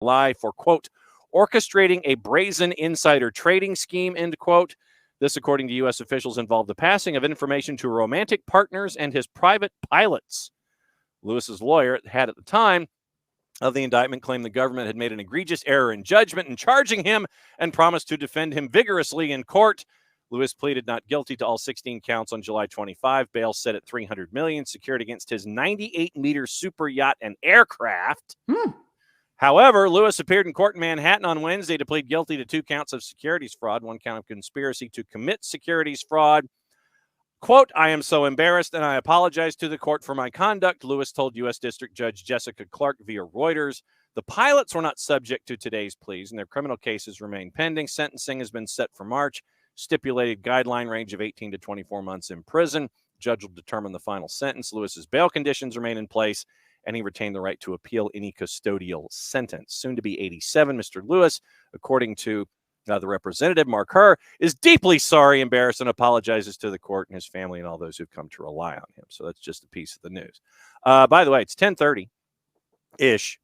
July for, quote, orchestrating a brazen insider trading scheme, end quote. This, according to U.S. officials, involved the passing of information to romantic partners and his private pilots. Lewis's lawyer had at the time of the indictment claimed the government had made an egregious error in judgment in charging him and promised to defend him vigorously in court. Lewis pleaded not guilty to all 16 counts on July 25. Bail set at $300 million, secured against his 98-meter super yacht and aircraft. However, Lewis appeared in court in Manhattan on Wednesday to plead guilty to 2 counts of securities fraud, 1 count of conspiracy to commit securities fraud. Quote, I am so embarrassed and I apologize to the court for my conduct, Lewis told U.S. District Judge Jessica Clark via Reuters. The pilots were not subject to today's pleas and their criminal cases remain pending. Sentencing has been set for March. Stipulated guideline range of 18 to 24 months in prison. Judge will determine the final sentence. Lewis's bail conditions remain in place, and he retained the right to appeal any custodial sentence. Soon to be 87, Mr. Lewis, according to the representative, Mark Herr, is deeply sorry, embarrassed, and apologizes to the court and his family and all those who've come to rely on him. So that's just a piece of the news. By the way, it's 10:30-ish,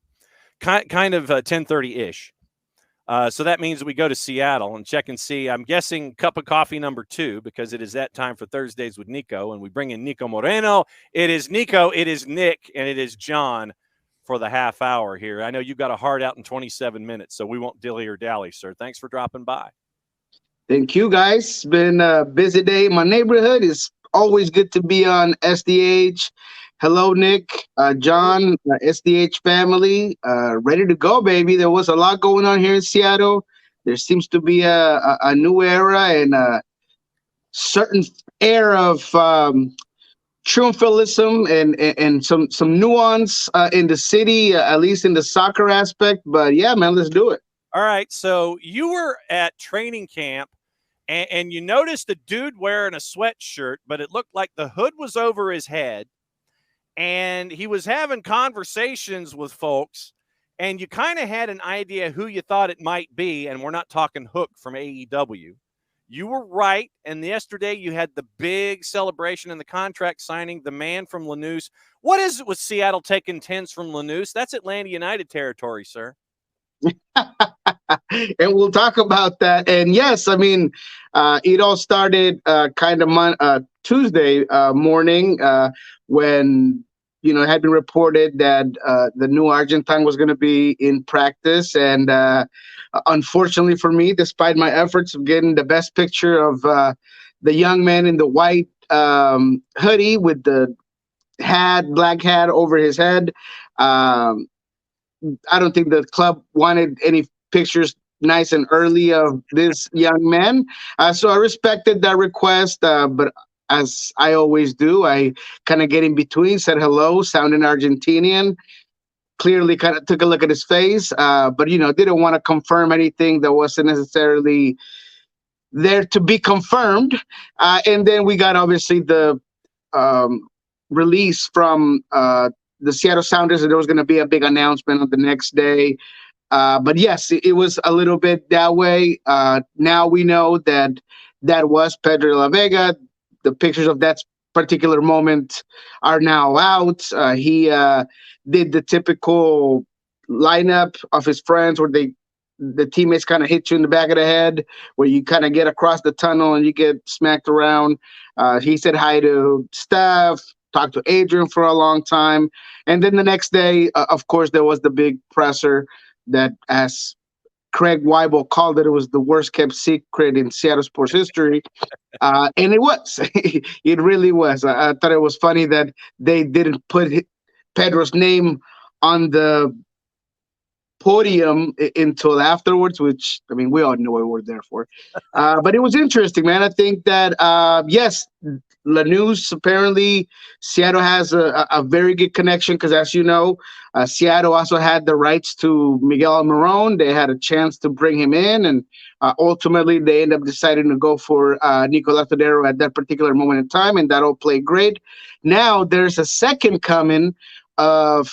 kind of 10:30-ish. So that means we go to Seattle and check and see. I'm guessing cup of coffee number 2 because it is that time for Thursdays with Niko, and we bring in Niko Moreno. It is Niko, it is Nick, and it is John for the half hour here. I know you got a hard out in 27 minutes, so we won't dilly or dally, sir. Thanks for dropping by. Thank you, guys. It's been a busy day in my neighborhood. It's always good to be on SDH. Hello, Nick, John, SDH family, ready to go, baby. There was a lot going on here in Seattle. There seems to be a new era and a certain air of triumphalism and some nuance in the city, at least in the soccer aspect. But yeah, man, let's do it. All right. So you were at training camp and you noticed a dude wearing a sweatshirt, but it looked like the hood was over his head. And he was having conversations with folks, and you kind of had an idea who you thought it might be, and we're not talking Hook from AEW. You were right, and yesterday you had the big celebration and the contract signing, the man from Lanús. What is it with Seattle taking 10s from Lanús? That's Atlanta United territory, sir. And we'll talk about that. And yes, I mean, it all started kind of Tuesday morning when, you know, it had been reported that the new Argentine was going to be in practice. And unfortunately for me, despite my efforts of getting the best picture of the young man in the white hoodie with the black hat over his head, I don't think the club wanted any pictures nice and early of this young man. So I respected that request, but as I always do, I kind of get in between, said hello, sounding Argentinian, clearly kind of took a look at his face, but, you know, didn't want to confirm anything that wasn't necessarily there to be confirmed. And then we got, obviously, the release from the Seattle Sounders that there was going to be a big announcement on the next day. But yes, it was a little bit that way. Now we know that that was Pedro de la Vega. The pictures of that particular moment are now out. He did the typical lineup of his friends where the teammates kind of hit you in the back of the head, where you kind of get across the tunnel and you get smacked around. He said hi to Steph, talked to Adrian for a long time. And then the next day, of course, there was the big presser that, as Craig Waibel called it, it was the worst kept secret in Seattle sports history. And it was. It really was. I thought it was funny that they didn't put Pedro's name on the podium until afterwards, which, I mean, we all know what we're there for. But it was interesting, man. I think that, yes, Lanús, apparently Seattle has a very good connection because, as you know, Seattle also had the rights to Miguel Almirón. They had a chance to bring him in, and ultimately they ended up deciding to go for Niko Latodero at that particular moment in time, and that all played great. Now there's a second coming of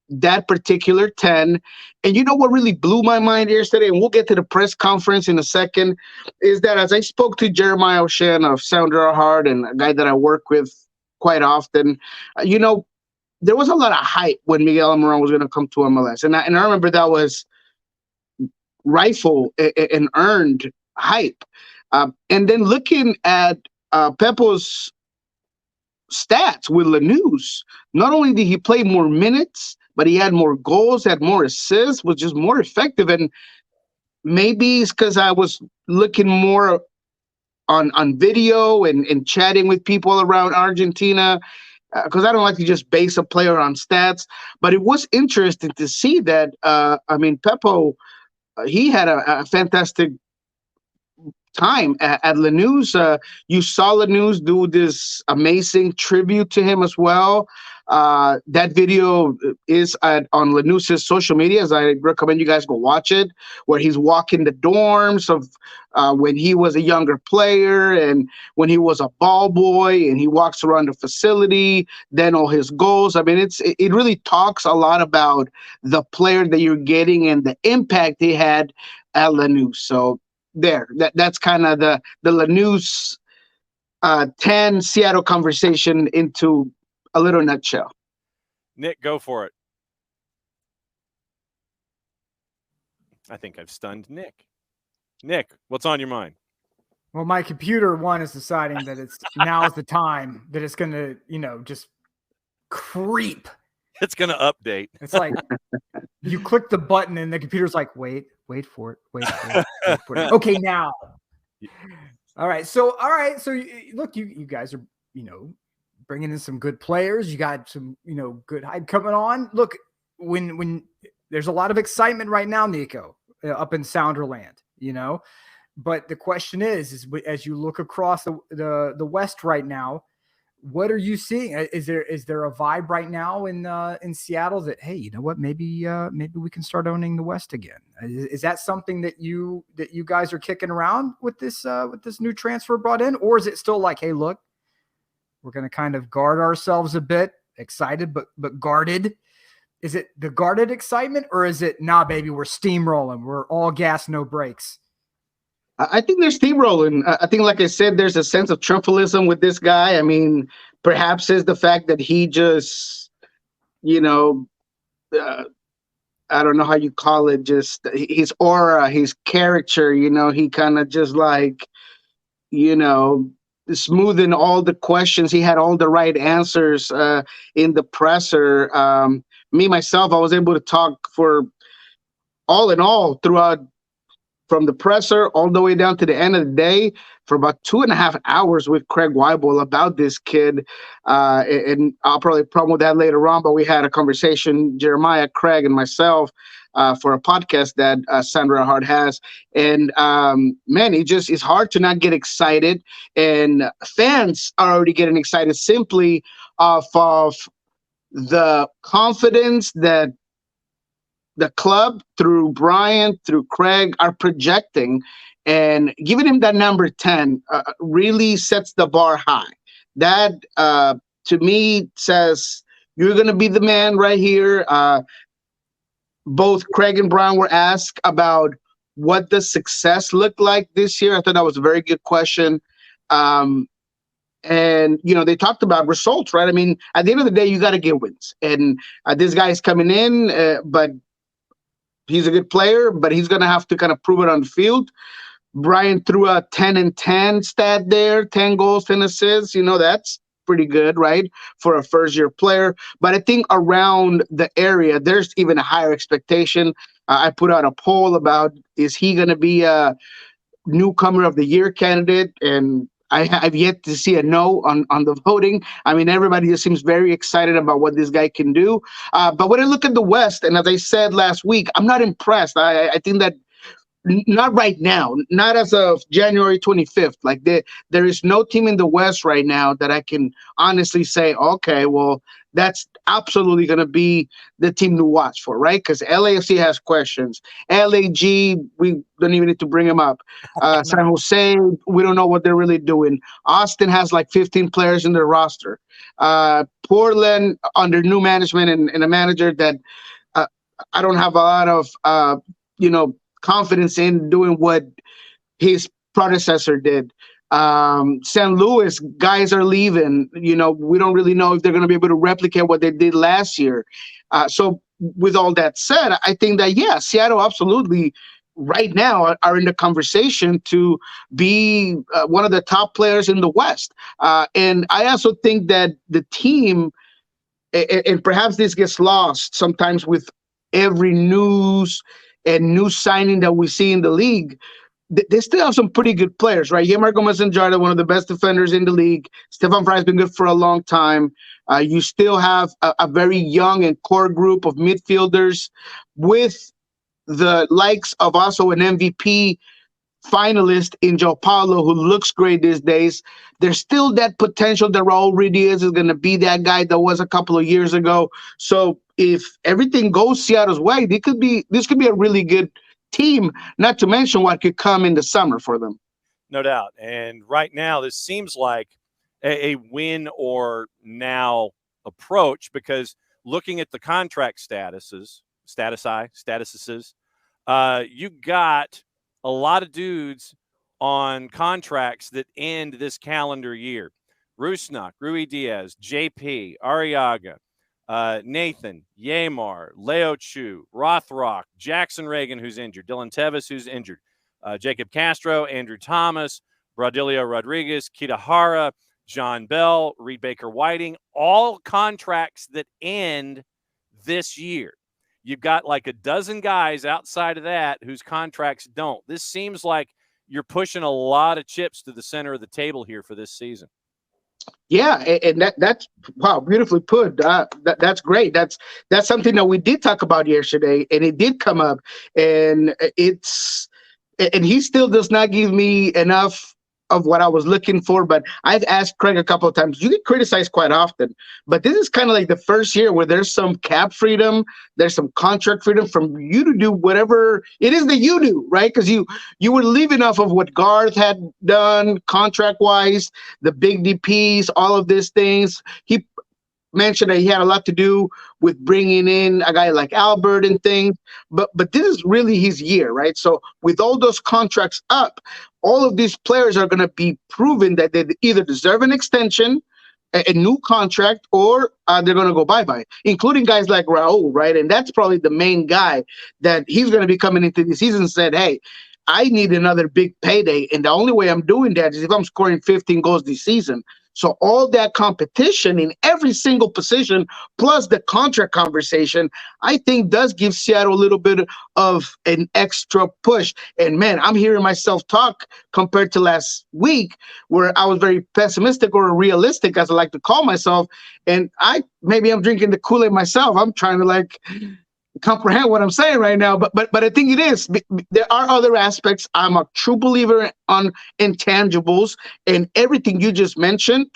that particular 10. And you know what really blew my mind yesterday, and we'll get to the press conference in a second, is that as I spoke to Jeremiah O'Shan of Sounder Our Heart, and a guy that I work with quite often, you know, there was a lot of hype when Miguel Almirón was going to come to MLS. And I remember that was rifle and earned hype. And then looking at Pepo's stats with Lanús, not only did he play more minutes, but he had more goals, had more assists, was just more effective. And maybe it's because I was looking more on video and chatting with people around Argentina, because I don't like to just base a player on stats. But it was interesting to see that, Pepo, he had a fantastic time at Lanús. You saw Lanús do this amazing tribute to him as well. That video is on Lanús's social media, as I recommend you guys go watch it, where he's walking the dorms of when he was a younger player and when he was a ball boy, and he walks around the facility, then all his goals. I mean, it really talks a lot about the player that you're getting and the impact he had at Lanús. So that's kind of the Lanús 10 Seattle conversation into a little nutshell. Nick, go for it. I think I've stunned Nick. Nick, what's on your mind? Well, my computer is deciding that now's the time that it's going to, just creep. It's going to update. It's like you click the button and the computer's like, wait for it. Wait for it. Okay, now. All right. So look, you guys are, bringing in some good players. You got some, good hype coming on. Look, when there's a lot of excitement right now, Niko, up in Sounderland, but the question is as you look across the West right now, what are you seeing? Is there a vibe right now in Seattle that, hey, you know what, maybe we can start owning the West again? Is that something that you guys are kicking around with this new transfer brought in, or is it still like, hey, look, we're going to kind of guard ourselves a bit, excited but guarded? Is it the guarded excitement, or is it, nah, baby, we're steamrolling, we're all gas, no brakes? I think they're steamrolling. I think, like I said, there's a sense of triumphalism with this guy. I mean, perhaps is the fact that he just, I don't know how you call it, just his aura, his character, he kind of just like, smoothing all the questions. He had all the right answers in the presser. Me, myself, I was able to talk for all in all throughout, from the presser all the way down to the end of the day, for about 2.5 hours with Craig Waibel about this kid. And I'll probably promote that later on, but we had a conversation, Jeremiah, Craig, and myself, for a podcast that Sandra Hart has. And man, it's hard to not get excited. And fans are already getting excited simply off of the confidence that the club, through Brian, through Craig, are projecting, and giving him that number 10 really sets the bar high. That, to me, says you're going to be the man right here. Both Craig and Brian were asked about what does success look like this year. I thought that was a very good question. And, they talked about results, right? I mean, at the end of the day, you got to get wins. And this guy is coming in, but he's a good player, but he's going to have to kind of prove it on the field. Brian threw a 10 and 10 stat there, 10 goals, 10 assists. That's pretty good, right, for a first-year player. But I think around the area, there's even a higher expectation. I put out a poll about, is he going to be a newcomer of the year candidate? And I've yet to see a no on the voting. I mean, everybody just seems very excited about what this guy can do. But when I look at the West, and as I said last week, I'm not impressed. I think that not right now, not as of January 25th. Like there is no team in the West right now that I can honestly say, okay, well, that's absolutely going to be the team to watch for, right? Because LAFC has questions. LAG, we don't even need to bring them up. San Jose, we don't know what they're really doing. Austin has like 15 players in their roster. Portland, under new management and a manager that I don't have a lot of, confidence in doing what his predecessor did. St. Louis, guys are leaving. We don't really know if they're going to be able to replicate what they did last year. So with all that said, I think that, yeah, Seattle absolutely right now are in the conversation to be one of the top players in the West. And I also think that the team, and perhaps this gets lost sometimes with every news and new signing that we see in the league, they still have some pretty good players, right? Yemar Gomez-Andrade, one of the best defenders in the league. Stefan Frey's been good for a long time. You still have a very young and core group of midfielders with the likes of also an MVP finalist in Joe Paulo, who looks great these days. There's still that potential that Raul Ruidiaz is going to be that guy that was a couple of years ago. So if everything goes Seattle's way, this could be a really good team, not to mention what could come in the summer for them. No doubt. And right now, this seems like a win or now approach, because looking at the contract statuses, you got a lot of dudes on contracts that end this calendar year. Rusnak, Rui Diaz, JP, Arriaga, Nathan, Yamar, Leo Chu, Rothrock, Jackson Reagan, who's injured, Dylan Tevis, who's injured, Jacob Castro, Andrew Thomas, Bradilio Rodriguez, Kitahara, John Bell, Reed Baker Whiting, all contracts that end this year. You've got like a dozen guys outside of that whose contracts don't. This seems like you're pushing a lot of chips to the center of the table here for this season. Yeah, and that's wow, beautifully put. That's great. That's something that we did talk about yesterday, and it did come up, and he still does not give me enough of what I was looking for. But I've asked Craig a couple of times. You get criticized quite often, but this is kind of like the first year where there's some cap freedom, there's some contract freedom from you to do whatever it is that you do, right? Because you were leaving off of what Garth had done contract-wise, the big DPs, all of these things. He mentioned that he had a lot to do with bringing in a guy like Albert and things, but this is really his year, right? So with all those contracts up, all of these players are going to be proven that they either deserve an extension, a new contract, or they're going to go bye-bye, including guys like Raul, right? And that's probably the main guy that he's going to be coming into the season and said, hey, I need another big payday, and the only way I'm doing that is if I'm scoring 15 goals this season. So all that competition in every single position, plus the contract conversation, I think does give Seattle a little bit of an extra push. And man, I'm hearing myself talk compared to last week where I was very pessimistic or realistic, as I like to call myself. And maybe I'm drinking the Kool-Aid myself. I'm trying to like comprehend what I'm saying right now, but I think it is. There are other aspects. I'm a true believer on intangibles, and everything you just mentioned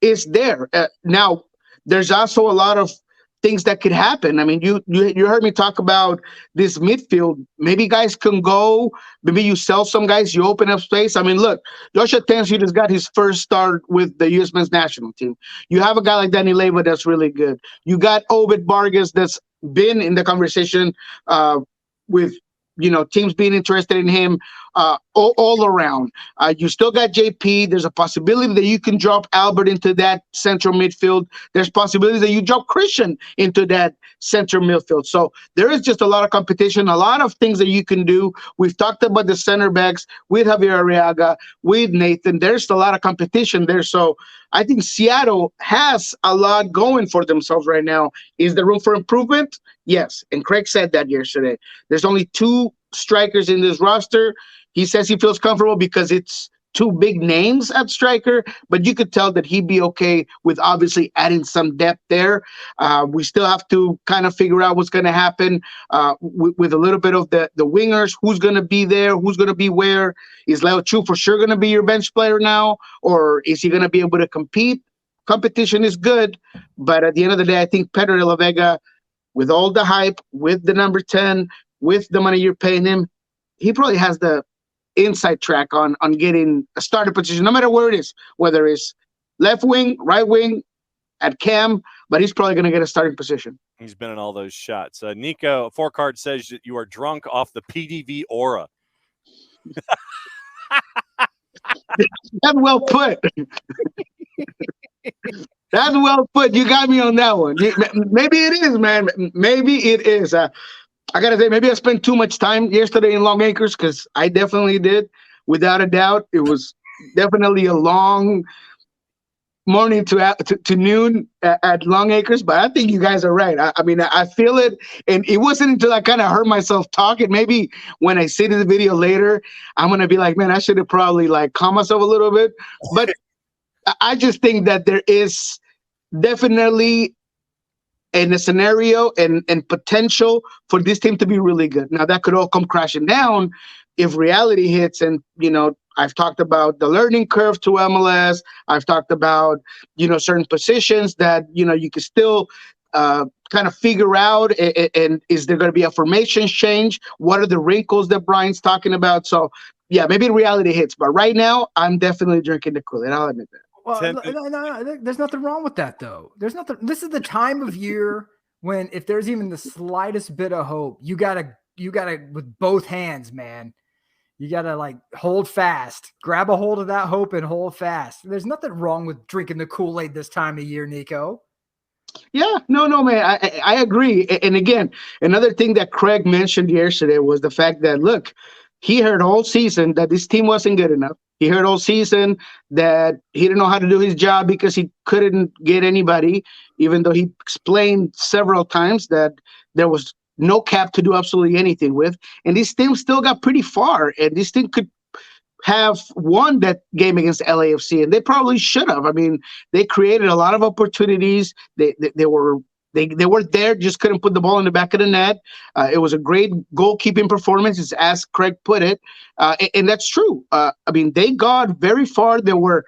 is there. Now, there's also a lot of things that could happen. I mean, you heard me talk about this midfield. Maybe guys can go. Maybe you sell some guys. You open up space. I mean, look, Joshua Tensley just got his first start with the U.S. men's national team. You have a guy like Danny Leyva that's really good. You got Obed Vargas that's been in the conversation with teams being interested in him all around. You still got JP. There's a possibility that you can drop Albert into that central midfield. There's possibilities that you drop Christian into that central midfield. So there is just a lot of competition, a lot of things that you can do. We've talked about the center backs with Javier Arriaga, with Nathan. There's a lot of competition there. So I think Seattle has a lot going for themselves right now. Is there room for improvement? Yes. And Craig said that yesterday. There's only 2 strikers in this roster. He says he feels comfortable because it's 2 big names at striker, but you could tell that he'd be okay with obviously adding some depth there. We still have to kind of figure out what's going to happen with a little bit of the wingers. Who's going to be there? Who's going to be where? Is Leo Chu for sure going to be your bench player now, or is he going to be able to compete? Competition is good, but at the end of the day, I think Pedro de la Vega, with all the hype, with the number 10, with the money you're paying him, he probably has the inside track on getting a starting position, no matter where it is, whether it's left wing, right wing, at cam, but he's probably going to get a starting position. He's been in all those shots. Niko, 4Card says that you are drunk off the PDV aura. That's well put. That's well put. You got me on that one. Maybe it is, man. Maybe it is. I gotta say, maybe I spent too much time yesterday in Long Acres, because I definitely did. Without a doubt, it was definitely a long morning to noon at Long Acres. But I think you guys are right. I mean, I feel it, and it wasn't until I kind of heard myself talking. Maybe when I see the video later, I'm gonna be like, man, I should have probably like calmed myself a little bit. But I just think that there is definitely in a scenario and potential for this team to be really good. Now that could all come crashing down if reality hits. And I've talked about the learning curve to MLS. I've talked about certain positions that you can still kind of figure out. And is there going to be a formation change? What are the wrinkles that Brian's talking about? So yeah, maybe reality hits. But right now, I'm definitely drinking the Kool-Aid. I'll admit that. Well, no, there's nothing wrong with that, though. There's nothing. This is the time of year when, if there's even the slightest bit of hope, you gotta with both hands, man. You gotta like hold fast, grab a hold of that hope and hold fast. There's nothing wrong with drinking the Kool-Aid this time of year, Niko. Yeah, no, man, I agree. And again, another thing that Craig mentioned yesterday was the fact that, look, he heard all season that this team wasn't good enough. He heard all season that he didn't know how to do his job because he couldn't get anybody, even though he explained several times that there was no cap to do absolutely anything with. And this team still got pretty far, and this team could have won that game against LAFC, and they probably should have. I mean, they created a lot of opportunities. They were there, just couldn't put the ball in the back of the net. It was a great goalkeeping performance, as Craig put it, and that's true. I mean, they got very far. They were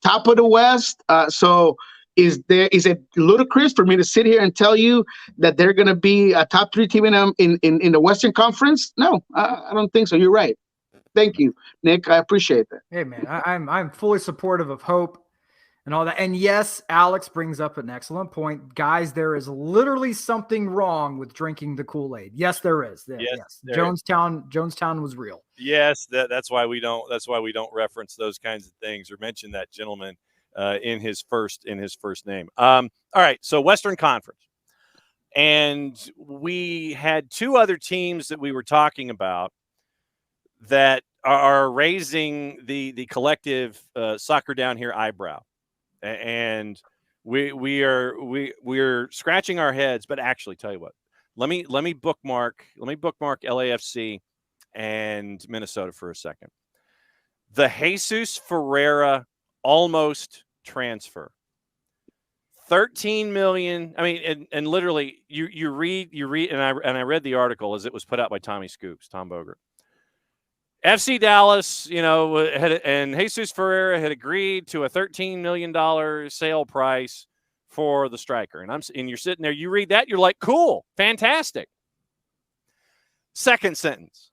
top of the West. So is it ludicrous for me to sit here and tell you that they're going to be a top 3 team in the Western Conference? No, I don't think so. You're right. Thank you, Nick. I appreciate that. Hey, man, I'm fully supportive of hope and all that. And yes, Alex brings up an excellent point. Guys, there is literally something wrong with drinking the Kool-Aid. Yes, there is. Yes. Jonestown was real. Yes, that's why we don't reference those kinds of things or mention that gentleman in his first name. All right, so Western Conference. And we had 2 other teams that we were talking about that are raising the collective soccer down here eyebrow, and we're scratching our heads. But actually, tell you what, let me bookmark LAFC and Minnesota for a second. The Jesus Ferreira almost transfer, $13 million. I mean, and literally, you read, and I read the article as it was put out by Tom Bogert. FC Dallas, and Jesus Ferreira had agreed to a $13 million sale price for the striker. And you're sitting there, you read that, you're like, cool, fantastic. Second sentence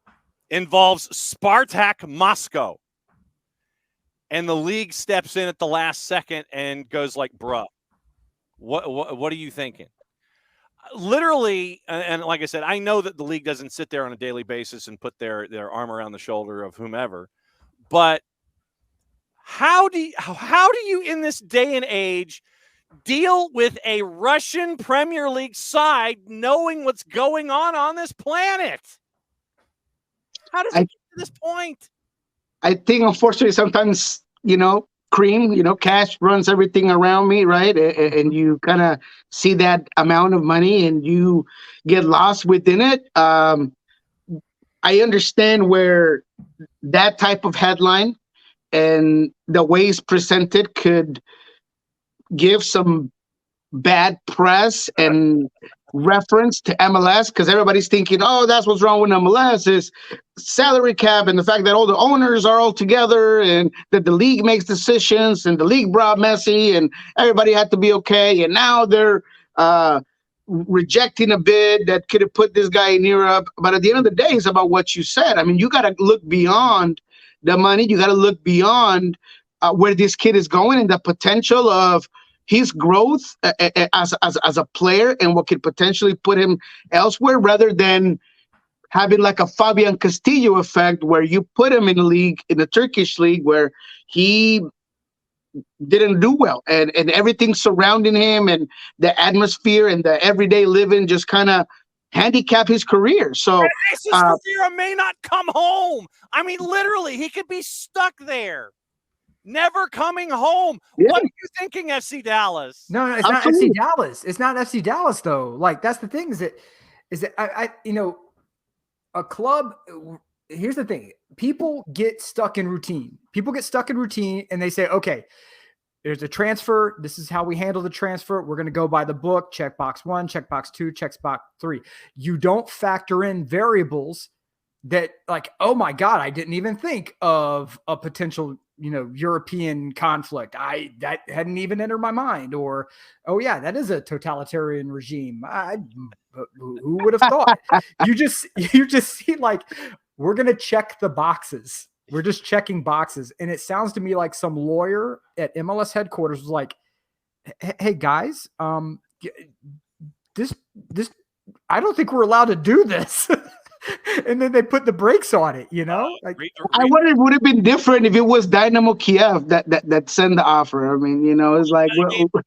involves Spartak Moscow. And the league steps in at the last second and goes like, bruh, what are you thinking? Literally, and like I said, I know that the league doesn't sit there on a daily basis and put their arm around the shoulder of whomever, but how do you in this day and age deal with a Russian Premier League side knowing what's going on this planet? How does it get to this point? I think, unfortunately, sometimes, cream, cash runs everything around me, right? And you kind of see that amount of money and you get lost within it. I understand where that type of headline and the way it's presented could give some bad press and reference to MLS, because everybody's thinking, oh, that's what's wrong with MLS is salary cap and the fact that all the owners are all together and that the league makes decisions and the league brought Messi and everybody had to be okay. And now they're rejecting a bid that could have put this guy in Europe. But at the end of the day, it's about what you said. I mean, you got to look beyond the money. You got to look beyond where this kid is going and the potential of his growth as a player and what could potentially put him elsewhere, rather than having like a Fabian Castillo effect where you put him in the Turkish league where he didn't do well and everything surrounding him and the atmosphere and the everyday living just kind of handicap his career. So Jesus Ferreira may not come home. I mean, literally, he could be stuck there, never coming home. Yeah. What are you thinking, FC Dallas? No, it's Absolutely. not FC Dallas. It's not FC Dallas though. Like that's the thing is that I a club. Here's the thing: people get stuck in routine. People get stuck in routine, and they say, "Okay, there's a transfer. This is how we handle the transfer. We're going to go by the book. Check box 1, check box 2, check box 3." You don't factor in variables that, like, oh my God, I didn't even think of a potential, European conflict. That hadn't even entered my mind. Or, oh yeah, that is a totalitarian regime. Who would have thought? You just see like, we're going to check the boxes. We're just checking boxes. And it sounds to me like some lawyer at MLS headquarters was like, hey guys, this, I don't think we're allowed to do this. And then they put the brakes on it, like, I wonder if it would have been different if it was Dynamo Kiev that sent the offer. I mean, it's like, but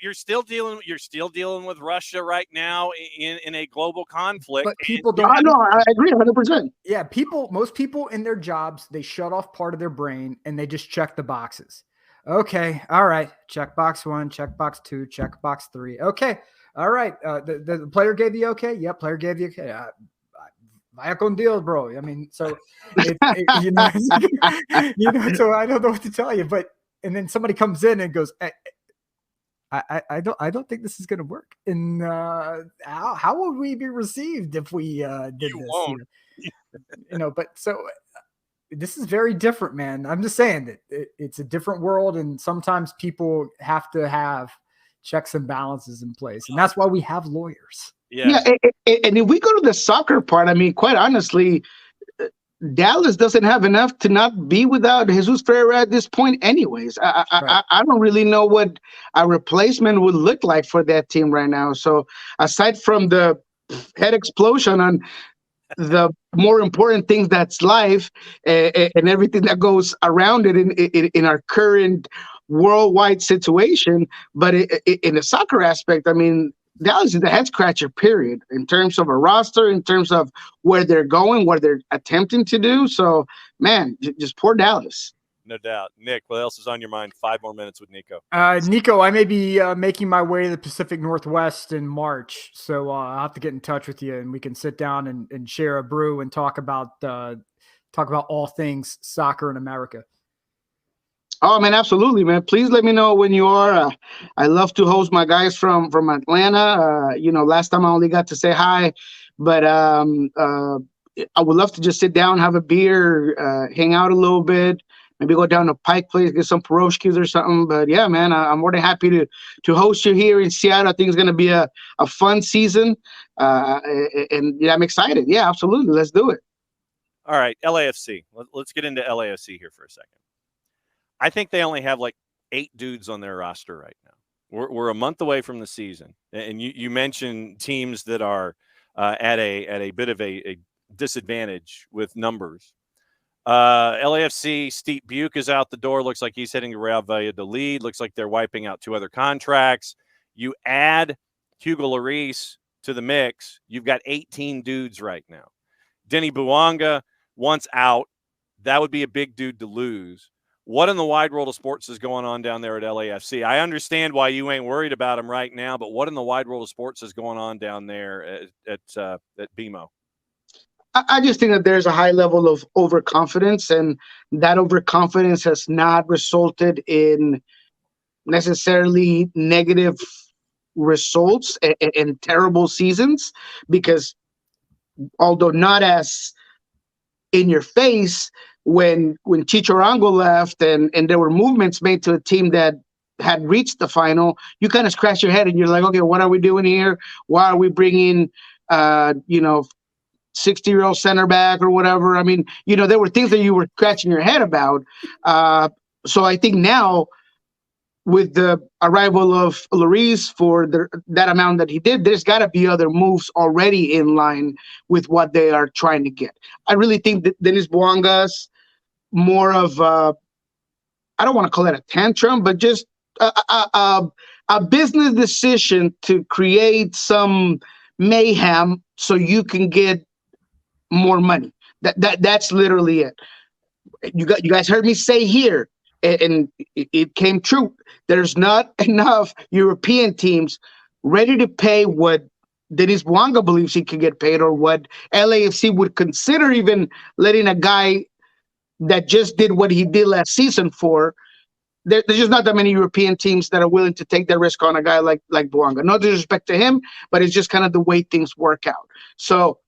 you're still dealing with Russia right now in a global conflict. But people don't. I know. I agree 100%. Yeah, most people in their jobs, they shut off part of their brain and they just check the boxes. Okay, all right, check box 1, check box 2, check box 3. Okay, all right. The player gave the okay. Yeah, player gave the okay. Vaya con Dios, bro. I mean, so so I don't know what to tell you. And then somebody comes in and goes, I don't think this is going to work. And how would we be received if we did you this? Won't. But so this is very different, man. I'm just saying that it's a different world, and sometimes people have to have checks and balances in place, and that's why we have lawyers. Yeah, and if we go to the soccer part, I mean, quite honestly, Dallas doesn't have enough to not be without Jesus Ferreira at this point anyways. I don't really know what a replacement would look like for that team right now. So aside from the head explosion on the more important things that's life and everything that goes around it in our current worldwide situation, but in the soccer aspect, I mean, Dallas is the head scratcher, period, in terms of a roster, in terms of where they're going, what they're attempting to do. So, man, just poor Dallas. No doubt. Nick, what else is on your mind? 5 more minutes with Niko. Niko, I may be making my way to the Pacific Northwest in March, so I'll have to get in touch with you, and we can sit down and share a brew and talk about all things soccer in America. Oh, man, absolutely, man. Please let me know when you are. I love to host my guys from Atlanta. Last time I only got to say hi, but I would love to just sit down, have a beer, hang out a little bit, maybe go down to Pike Place, get some pierogies or something. But yeah, man, I'm more than happy to host you here in Seattle. I think it's going to be a fun season, and yeah, I'm excited. Yeah, absolutely. Let's do it. All right, LAFC. Let's get into LAFC here for a second. I think they only have like 8 dudes on their roster right now. We're a month away from the season, and you mentioned teams that are at a bit of a disadvantage with numbers. LAFC, Steve Buke is out the door. Looks like he's heading to Real Valladolid. Looks like they're wiping out 2 other contracts. You add Hugo Lloris to the mix, you've got 18 dudes right now. Denny Bouanga, once out, that would be a big dude to lose. What in the wide world of sports is going on down there at LAFC? I understand why you ain't worried about him right now, but what in the wide world of sports is going on down there at BMO? I just think that there's a high level of overconfidence, and that overconfidence has not resulted in necessarily negative results and terrible seasons, because although not as in your face, when Chicho Arango left and there were movements made to a team that had reached the final, you kind of scratch your head and you're like, okay, what are we doing here? Why are we bringing, 60-year-old center back or whatever? I mean, there were things that you were scratching your head about. So I think now, with the arrival of Lloris for that amount that he did, there's got to be other moves already in line with what they are trying to get. I really think that Dennis Bouanga's more of I don't want to call it a tantrum, but just a business decision to create some mayhem so you can get more money. That's literally it. You guys heard me say here, and it came true. There's not enough European teams ready to pay what Denis Bouanga believes he can get paid, or what LAFC would consider even letting a guy that just did what he did last season for. There's just not that many European teams that are willing to take that risk on a guy like Bouanga. No disrespect to him, but it's just kind of the way things work out. So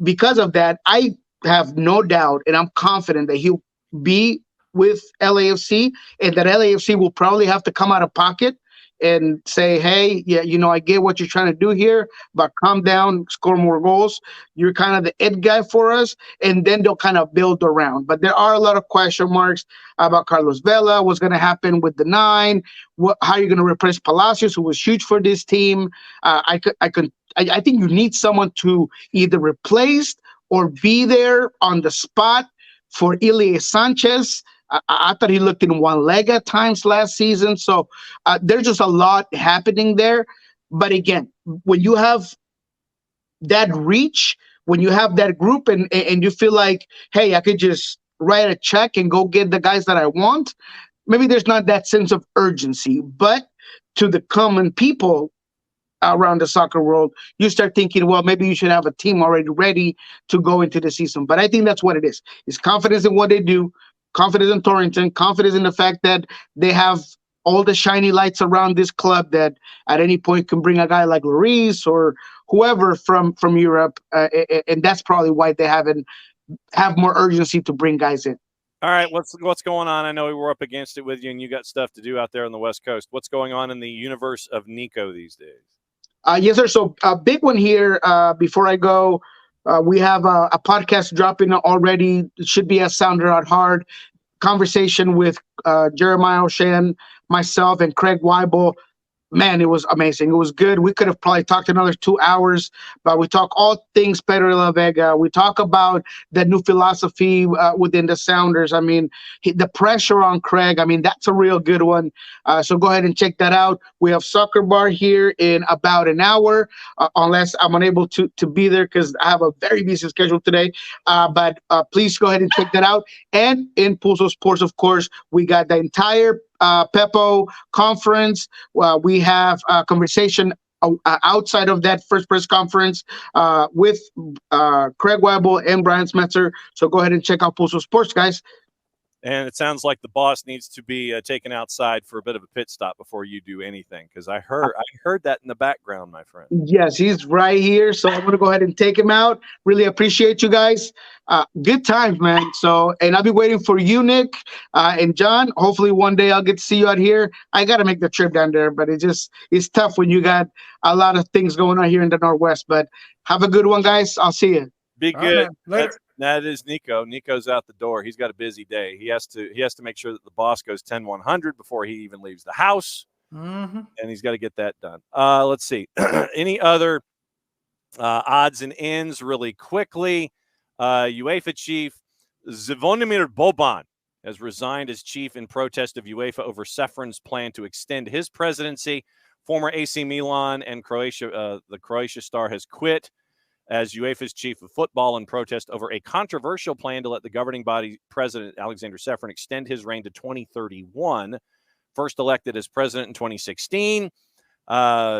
because of that, I have no doubt, and I'm confident that he'll be with LAFC, and that LAFC will probably have to come out of pocket and say, hey, yeah, I get what you're trying to do here, but calm down, score more goals. You're kind of the it guy for us, and then they'll kind of build around. But there are a lot of question marks about Carlos Vela, what's going to happen with the 9, how you're going to replace Palacios, who was huge for this team. I think you need someone to either replace or be there on the spot for Ilie Sanchez. I thought he looked in one leg at times last season. So there's just a lot happening there. But again, when you have that reach, when you have that group, and you feel like, hey, I could just write a check and go get the guys that I want, maybe there's not that sense of urgency. But to the common people around the soccer world, you start thinking, well, maybe you should have a team already ready to go into the season. But I think that's what it is. It's confidence in what they do, confidence in Torrington, confidence in the fact that they have all the shiny lights around this club that at any point can bring a guy like Lloris or whoever from Europe. And that's probably why they have more urgency to bring guys in. All right, what's going on? I know we were up against it with you, and you got stuff to do out there on the West Coast. What's going on in the universe of Niko these days? Yes, sir. So a big one here before I go. We have a podcast dropping already. It should be a Sounder Out Hard conversation with Jeremiah O'Shea, myself, and Craig Waibel. Man, it was amazing. It was good. We could have probably talked another 2 hours, but we talk all things Pedro de la Vega. We talk about the new philosophy within the Sounders. I mean, the pressure on Craig. I mean, that's a real good one. So go ahead and check that out. We have Soccer Bar here in about an hour, unless I'm unable to be there because I have a very busy schedule today. But please go ahead and check that out. And in Pulso Sports, of course, we got the entire Pepo conference. We have a conversation outside of that first press conference with Craig Waibel and Brian Smetzer. So go ahead and check out Pulso Sports, guys. And it sounds like the boss needs to be taken outside for a bit of a pit stop before you do anything, because I heard that in the background, my friend. Yes, he's right here. So I'm going to go ahead and take him out. Really appreciate you guys. Good times, man. So, and I'll be waiting for you, Nick, and John. Hopefully one day I'll get to see you out here. I got to make the trip down there, but it's tough when you got a lot of things going on here in the Northwest. But have a good one, guys. I'll see you. Be good. Later. That is Niko. Niko's out the door. He's got a busy day. He has to make sure that the boss goes 10-100 before he even leaves the house. Mm-hmm. And he's got to get that done. Let's see. Any other odds and ends really quickly? UEFA chief Zvonimir Boban has resigned as chief in protest of UEFA over Sefrin's plan to extend his presidency. Former AC Milan and Croatia, the Croatia star has quit as UEFA's chief of football in protest over a controversial plan to let the governing body president, Alexander Sefrin, extend his reign to 2031. First elected as president in 2016.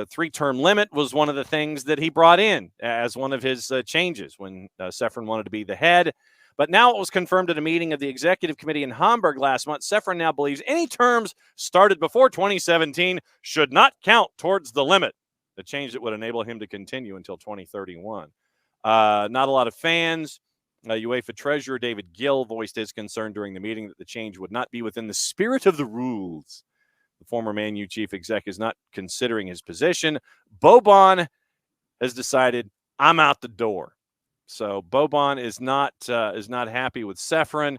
Three-term limit was one of the things that he brought in as one of his changes when Sefrin wanted to be the head. But now it was confirmed at a meeting of the executive committee in Hamburg last month. Sefrin now believes any terms started before 2017 should not count towards the limit, a change that would enable him to continue until 2031. Not a lot of fans. UEFA Treasurer David Gill voiced his concern during the meeting that the change would not be within the spirit of the rules. The former Man U chief exec is not considering his position. Boban has decided, I'm out the door. So Boban is not happy with Sefrin.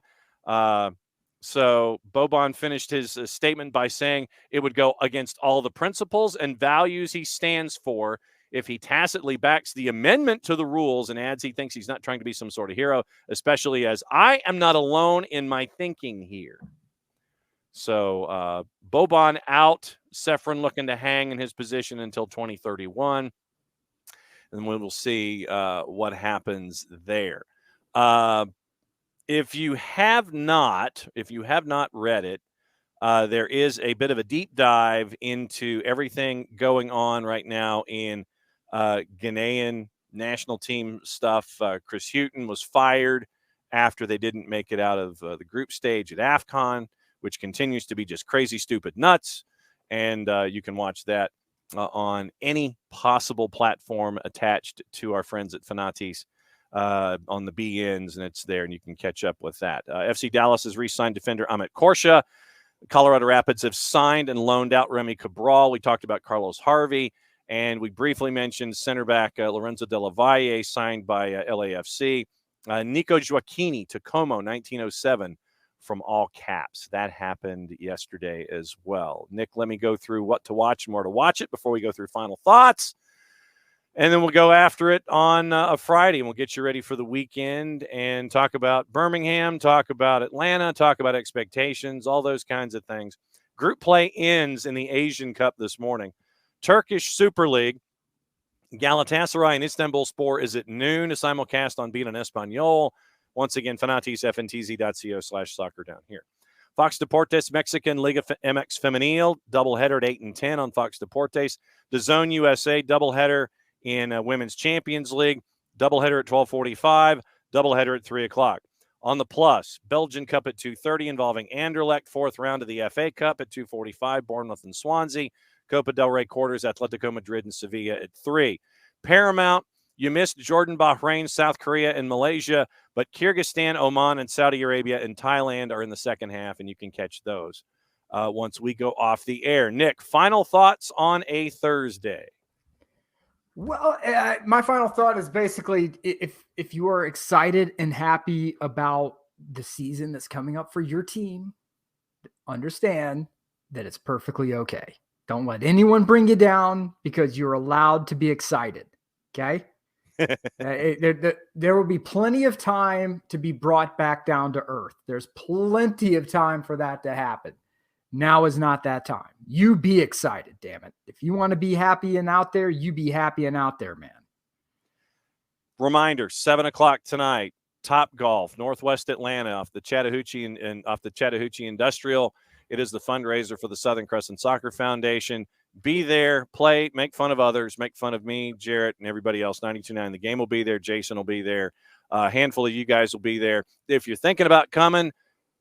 So Boban finished his statement by saying it would go against all the principles and values he stands for if he tacitly backs the amendment to the rules, and adds he thinks he's not trying to be some sort of hero, especially as I am not alone in my thinking here. So Boban out, Sefrin looking to hang in his position until 2031. and we will see what happens there. If you have not read it, there is a bit of a deep dive into everything going on right now in Ghanaian national team stuff. Chris Hughton was fired after they didn't make it out of the group stage at AFCON, which continues to be just crazy, stupid, nuts. And you can watch that on any possible platform attached to our friends at Fanatis on the BNs, and it's there, and you can catch up with that. FC Dallas has re-signed defender Amit Korsha. Colorado Rapids have signed and loaned out Remy Cabral. We talked about Carlos Harvey, and we briefly mentioned center back Lorenzo De La Valle, signed by LAFC. Niko Joaquini to Como, 1907, from all caps. That happened yesterday as well. Nick, let me go through what to watch and where to watch it before we go through final thoughts. And then we'll go after it on a Friday, and we'll get you ready for the weekend and talk about Birmingham, talk about Atlanta, talk about expectations, all those kinds of things. Group play ends in the Asian Cup this morning. Turkish Super League, Galatasaray and Istanbulspor is at noon, a simulcast on Beat on Espanol. Once again, fanatisfntz.co/soccer down here. Fox Deportes Mexican Liga MX Femenil, doubleheader at 8 and 10 on Fox Deportes. DAZN USA, doubleheader in Women's Champions League, doubleheader at 12:45, doubleheader at 3 o'clock. On the Plus, Belgian Cup at 2:30 involving Anderlecht, fourth round of the FA Cup at 2:45, Bournemouth and Swansea. Copa del Rey quarters, Atletico Madrid and Sevilla at 3. Paramount, you missed Jordan, Bahrain, South Korea, and Malaysia, but Kyrgyzstan, Oman, and Saudi Arabia and Thailand are in the second half, and you can catch those once we go off the air. Nick, final thoughts on a Thursday? Well, my final thought is basically if you are excited and happy about the season that's coming up for your team, understand that it's perfectly okay. Don't let anyone bring you down because you're allowed to be excited, okay? There will be plenty of time to be brought back down to earth. There's plenty of time for that to happen. Now is not that time. You be excited, damn it. If you want to be happy and out there, you be happy and out there, man. Reminder, 7 o'clock tonight, Top Golf, Northwest Atlanta, off the Chattahoochee and off the Chattahoochee Industrial. It is the fundraiser for the Southern Crescent Soccer Foundation. Be there, play, make fun of others, make fun of me, Jarrett, and everybody else. 92.9 The Game will be there. Jason will be there. A handful of you guys will be there. If you're thinking about coming,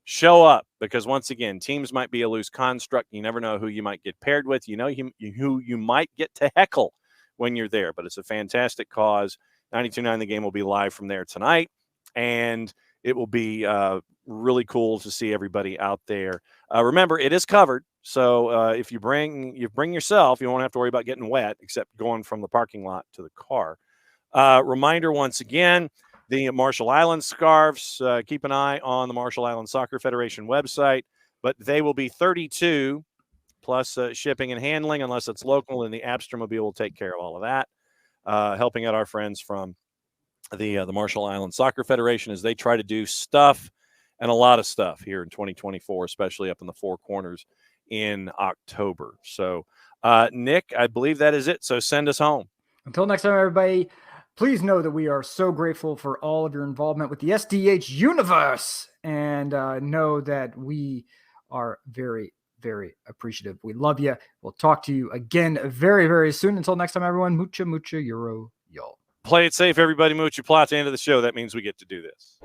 show up, because once again, teams might be a loose construct. You never know who you might get paired with. You know who you might get to heckle when you're there, but it's a fantastic cause. 92.9 The Game will be live from there tonight, and it will be really cool to see everybody out there. Remember, it is covered, so if you bring yourself, you won't have to worry about getting wet, except going from the parking lot to the car. Reminder once again, the Marshall Islands scarves, keep an eye on the Marshall Islands Soccer Federation website, but they will be $32 plus shipping and handling unless it's local, and the Abstermobile will take care of all of that, helping out our friends from the Marshall Islands Soccer Federation as they try to do stuff, and a lot of stuff here in 2024, especially up in the Four Corners in October. So, Nick, I believe that is it. So send us home. Until next time, everybody, please know that we are so grateful for all of your involvement with the SDH universe, and know that we are very, very appreciative. We love you. We'll talk to you again very, very soon. Until next time, everyone, mucha, mucha euro, y'all. Play it safe, everybody. Mucha plata. End of the show. That means we get to do this.